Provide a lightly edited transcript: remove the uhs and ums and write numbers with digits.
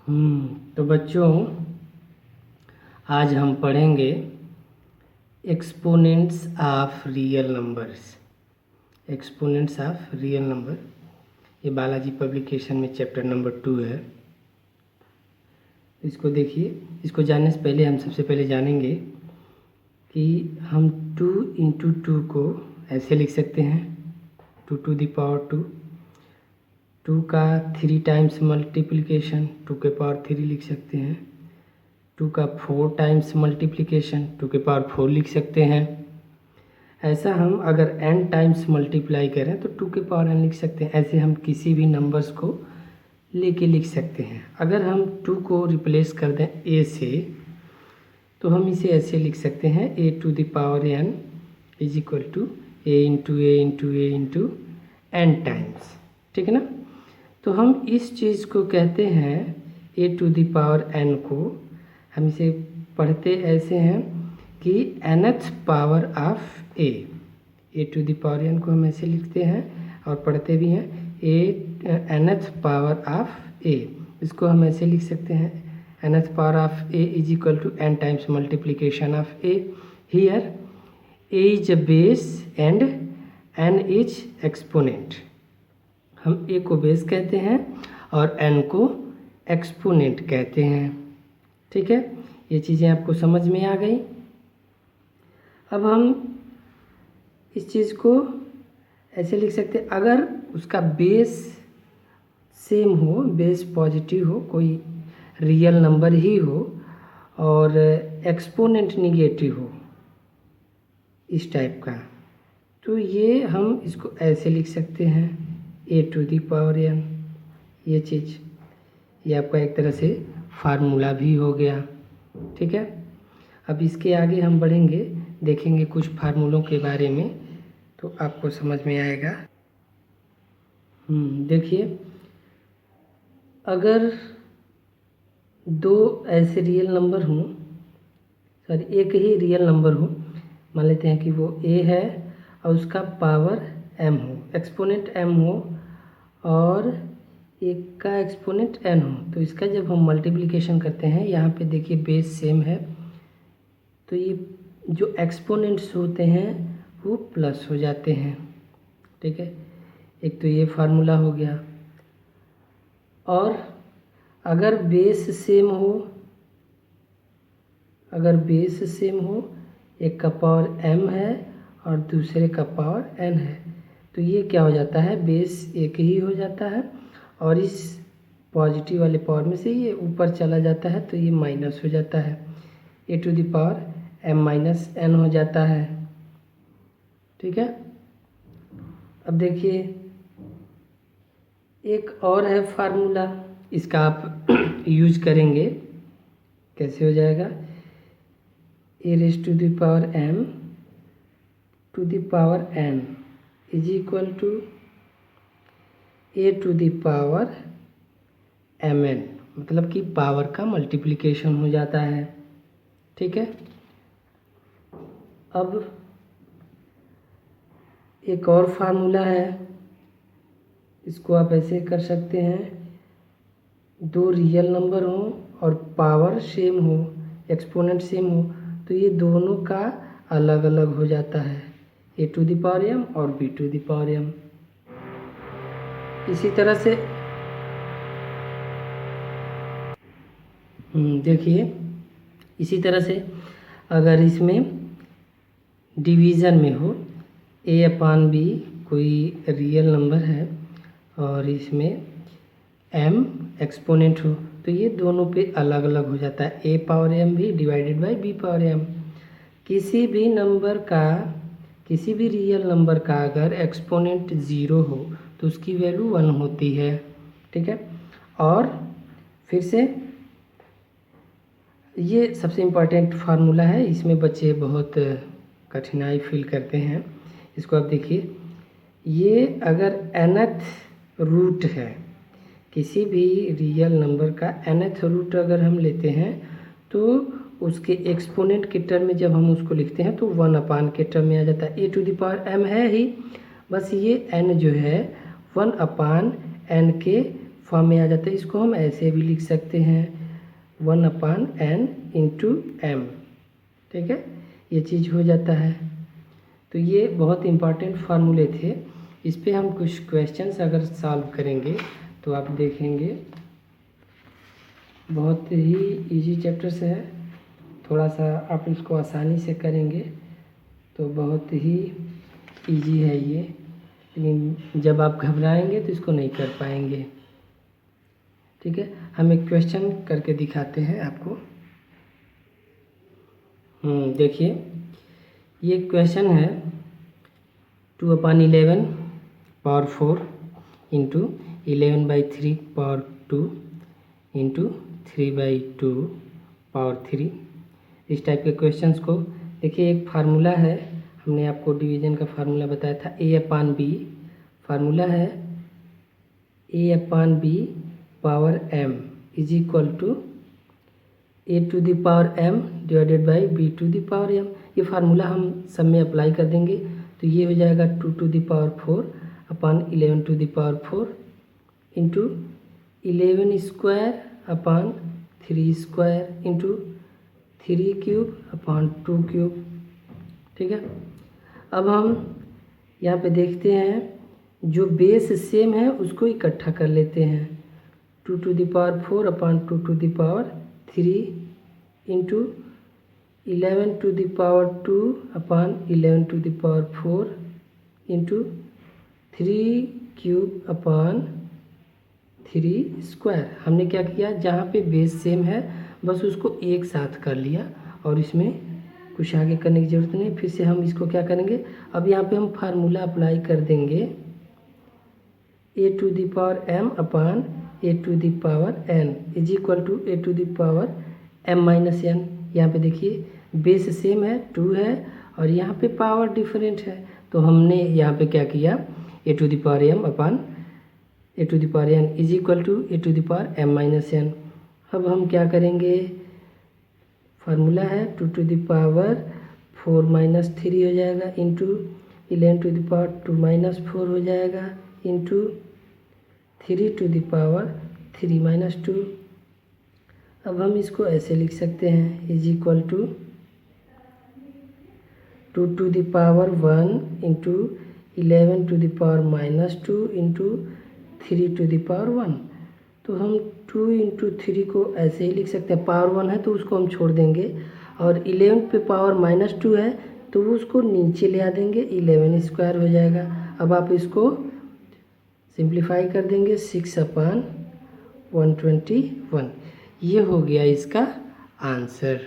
तो बच्चों आज हम पढ़ेंगे exponents of real numbers. Exponents of real number, ये बालाजी पब्लिकेशन में चैप्टर नंबर 2 है। इसको देखिए। इसको जानने से पहले हम सबसे पहले जानेंगे कि हम 2 इंटू 2 को ऐसे लिख सकते हैं, 2 टू द पावर 2। 2 का 3 टाइम्स मल्टीप्लिकेशन 2 के पावर 3 लिख सकते हैं। 2 का 4 टाइम्स मल्टीप्लिकेशन 2 के पावर 4 लिख सकते हैं। ऐसा हम अगर n टाइम्स मल्टीप्लाई करें तो 2 के पावर n लिख सकते हैं। ऐसे हम किसी भी नंबर्स को लेके लिख सकते हैं। अगर हम 2 को रिप्लेस कर दें a से तो हम इसे ऐसे लिख सकते हैं, a to the power n is equal to a into A into A into n times. ठीक है ना। तो हम इस चीज़ को कहते हैं a to the power n को हम इसे पढ़ते ऐसे हैं कि nth power of a to the power n को हम ऐसे लिखते हैं और पढ़ते भी हैं nth पावर ऑफ a। इसको हम ऐसे लिख सकते हैं, nth power of a is equal to n times multiplication of a। Here a is a base and n is exponent. हम a को बेस कहते हैं और n को एक्सपोनेंट कहते हैं। ठीक है, ये चीज़ें आपको समझ में आ गई। अब हम इस चीज़ को ऐसे लिख सकते हैं, अगर उसका बेस सेम हो, बेस पॉजिटिव हो, कोई रियल नंबर ही हो और एक्सपोनेंट निगेटिव हो इस टाइप का, तो ये हम इसको ऐसे लिख सकते हैं a to the power n। ये चीज़, ये आपका एक तरह से फार्मूला भी हो गया। ठीक है, अब इसके आगे हम बढ़ेंगे, देखेंगे कुछ फार्मूलों के बारे में, तो आपको समझ में आएगा। देखिए, अगर दो ऐसे रियल नंबर हों, सॉरी एक ही रियल नंबर हो, मान लेते हैं कि वो a है और उसका पावर m हो, एक्सपोनेंट m हो और एक का एक्सपोनेंट n हो, तो इसका जब हम मल्टीप्लिकेशन करते हैं, यहाँ पे देखिए बेस सेम है, तो ये जो एक्सपोनेंट्स होते हैं वो प्लस हो जाते हैं। ठीक है, एक तो ये फार्मूला हो गया। और अगर बेस सेम हो, अगर बेस सेम हो, एक का पावर m है और दूसरे का पावर n है, तो ये क्या हो जाता है, बेस एक ही हो जाता है और इस पॉजिटिव वाले पावर में से ये ऊपर चला जाता है तो ये माइनस हो जाता है, a to the power m minus n हो जाता है। ठीक है, अब देखिए एक और है फार्मूला, इसका आप यूज करेंगे, कैसे हो जाएगा, a raise to the power m to the power n is equal to a to the power mn, मतलब कि पावर का मल्टीप्लिकेशन हो जाता है। ठीक है, अब एक और फार्मूला है, इसको आप ऐसे कर सकते हैं, दो रियल नंबर हो और पावर सेम हो, एक्सपोनेंट सेम हो, तो ये दोनों का अलग अलग हो जाता है, a to the power m और b to the power m। इसी तरह से देखिए, इसी तरह से अगर इसमें डिवीज़न में हो, a अपान b कोई रियल नंबर है और इसमें m एक्सपोनेंट हो, तो ये दोनों पे अलग अलग हो जाता है, a पावर m भी divided by b power m। किसी भी नंबर का, किसी भी रियल नंबर का अगर एक्सपोनेंट 0 हो तो उसकी वैल्यू 1 होती है। ठीक है, और फिर से ये सबसे इम्पॉर्टेंट फार्मूला है, इसमें बच्चे बहुत कठिनाई फील करते हैं। इसको आप देखिए, ये अगर nth रूट है, किसी भी रियल नंबर का nth रूट अगर हम लेते हैं तो उसके एक्सपोनेंट के टर्म में जब हम उसको लिखते हैं तो 1 अपान के टर्म में आ जाता है। a to the power m है ही, बस ये n जो है 1 अपान n के फॉर्म में आ जाता है। इसको हम ऐसे भी लिख सकते हैं 1/n इंटू m, ठीक है, ये चीज़ हो जाता है। तो ये बहुत इम्पॉर्टेंट फार्मूले थे, इस पे हम कुछ क्वेश्चंस अगर सॉल्व करेंगे तो आप देखेंगे बहुत ही इजी चैप्टर्स है। थोड़ा सा आप इसको आसानी से करेंगे तो बहुत ही इजी है ये, लेकिन जब आप घबराएंगे तो इसको नहीं कर पाएंगे, ठीक है। हम एक क्वेश्चन करके दिखाते हैं आपको। देखिए ये क्वेश्चन है 2/11 power 4 into 11/3 power 2 into 3/2 power 3, इस टाइप के क्वेश्चंस को। देखिए एक फार्मूला है, हमने आपको डिवीजन का फार्मूला बताया था, A/B फार्मूला है A/B power m is equal to A to the power m divided by B to the power m। ये फार्मूला हम सब में अप्लाई कर देंगे तो ये हो जाएगा 2 to the power 4 upon 11 to the power 4 into 11 square upon 3 square into 3 cube upon 2 cube, ठीक है। अब हम यहाँ पे देखते हैं जो बेस सेम है उसको इकट्ठा कर लेते हैं। 2 to the power 4 upon 2 to the power 3 into 11 to the power 2 upon 11 to the power 4 into 3 cube upon 3 square. हमने क्या किया, जहाँ पे बेस सेम है बस उसको एक साथ कर लिया और इसमें कुछ आगे करने की ज़रूरत नहीं। फिर से हम इसको क्या करेंगे, अब यहाँ पे हम फार्मूला अप्लाई कर देंगे A to the power m upon A to the power n is equal to A to the power m minus n। यहाँ पे देखिए बेस सेम है 2 है और यहाँ पे पावर डिफरेंट है, तो हमने यहाँ पे क्या किया A to the power m upon A to the power n is equal to A to the power m minus n। अब हम क्या करेंगे, फार्मूला है 2 टू द पावर 4 माइनस 3 हो जाएगा into 11 to the power 2 minus 4 हो जाएगा into 3 to the power 3 minus 2। अब हम इसको ऐसे लिख सकते हैं is equal to 2 to the power 1 into 11 to the power minus 2 into 3 to the power 1। तो हम 2 इंटू 3 को ऐसे ही लिख सकते हैं, पावर 1 है तो उसको हम छोड़ देंगे और 11 पे पावर माइनस 2 है तो उसको नीचे ले आ देंगे, 11 स्क्वायर हो जाएगा। अब आप इसको सिंप्लीफाई कर देंगे 6/121, ये हो गया इसका आंसर।